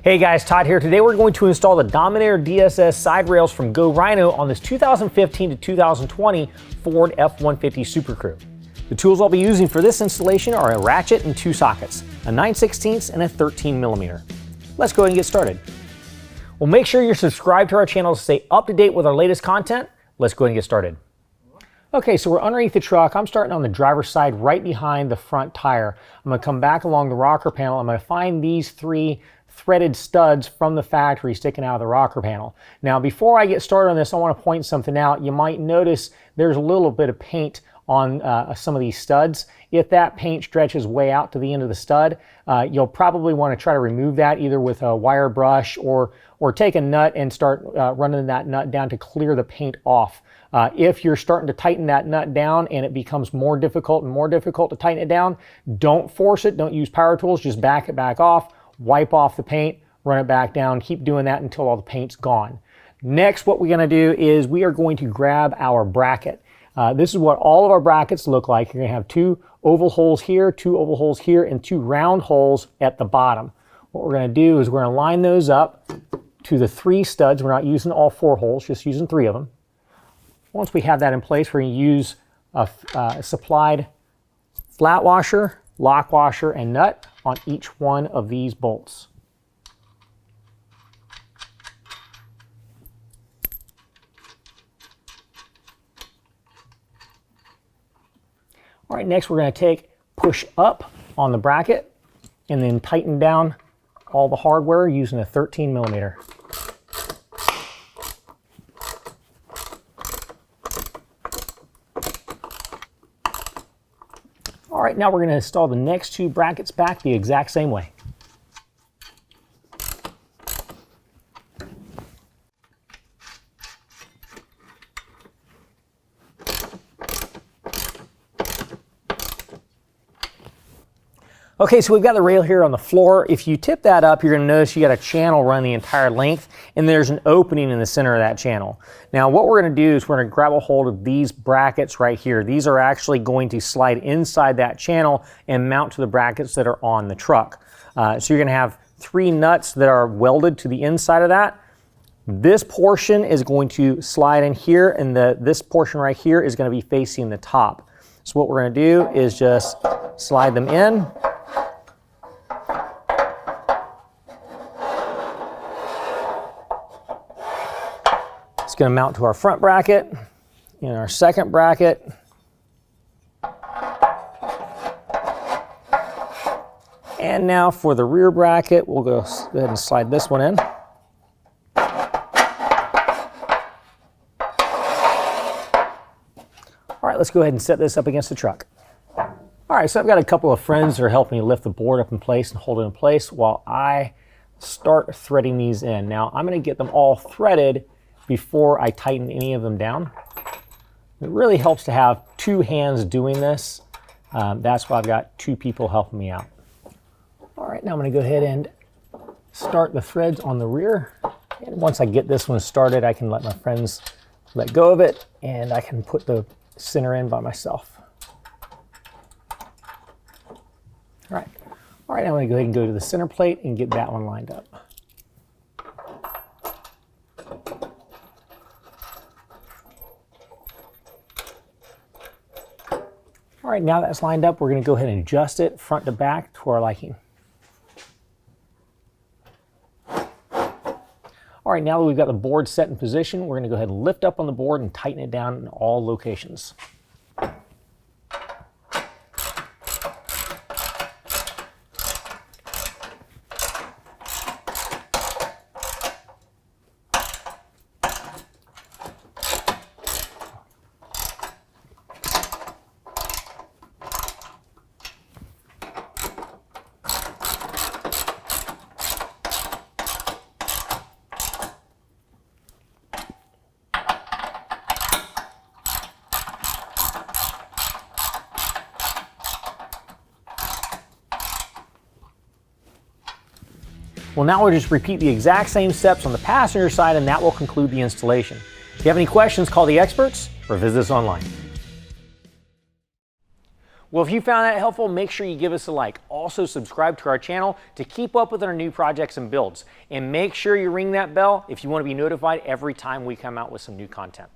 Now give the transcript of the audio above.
Hey guys, Todd here. Today we're going to install the Dominator DSS side rails from Go Rhino on this 2015 to 2020 Ford F-150 SuperCrew. The tools I'll be using for this installation are a ratchet and two sockets, a 9/16 and a 13mm. Let's go ahead and get started. Well, make sure you're subscribed to our channel to stay up to date with our latest content. Let's go ahead and get started. Okay, so we're underneath the truck. I'm starting on the driver's side right behind the front tire. I'm going to come back along the rocker panel. I'm going to find these three threaded studs from the factory sticking out of the rocker panel. Now, before I get started on this, I want to point something out. You might notice there's a little bit of paint on some of these studs. If that paint stretches way out to the end of the stud, you'll probably want to try to remove that either with a wire brush or take a nut and start running that nut down to clear the paint off. If you're starting to tighten that nut down and it becomes more difficult and more difficult to tighten it down, don't force it. Don't use power tools. Just back it back off. Wipe off the paint, run it back down, keep doing that until all the paint's gone. Next, what we're going to do is we are going to grab our bracket. This is what all of our brackets look like. You're going to have two oval holes here, and two round holes at the bottom. What we're going to do is we're going to line those up to the three studs. We're not using all four holes, just using three of them. Once we have that in place, we're going to use a supplied flat washer, lock washer, and nut on each one of these bolts. All right, next we're going to push up on the bracket and then tighten down all the hardware using a 13mm. All right, now we're going to install the next two brackets back the exact same way. Okay, so we've got the rail here on the floor. If you tip that up, you're going to notice you got a channel running the entire length, and there's an opening in the center of that channel. Now, what we're going to do is we're going to grab a hold of these brackets right here. These are actually going to slide inside that channel and mount to the brackets that are on the truck. So you're going to have three nuts that are welded to the inside of that. This portion is going to slide in here, and this portion right here is going to be facing the top. So what we're going to do is just slide them in. It's going to mount to our front bracket and our second bracket. And now for the rear bracket, we'll go ahead and slide this one in. All right, let's go ahead and set this up against the truck. All right, so I've got a couple of friends that are helping me lift the board up in place and hold it in place while I start threading these in. Now, I'm going to get them all threaded before I tighten any of them down. It really helps to have two hands doing this. That's why I've got two people helping me out. All right, now I'm going to go ahead and start the threads on the rear. And once I get this one started, I can let my friends let go of it, and I can put the center in by myself. All right, now I'm going to go ahead and go to the center plate and get that one lined up. All right, now that's lined up, we're going to go ahead and adjust it front to back to our liking. All right, now that we've got the board set in position, we're going to go ahead and lift up on the board and tighten it down in all locations. Well, now we'll just repeat the exact same steps on the passenger side, and that will conclude the installation. If you have any questions, call the experts or visit us online. Well, if you found that helpful, make sure you give us a like. Also, subscribe to our channel to keep up with our new projects and builds. And make sure you ring that bell if you want to be notified every time we come out with some new content.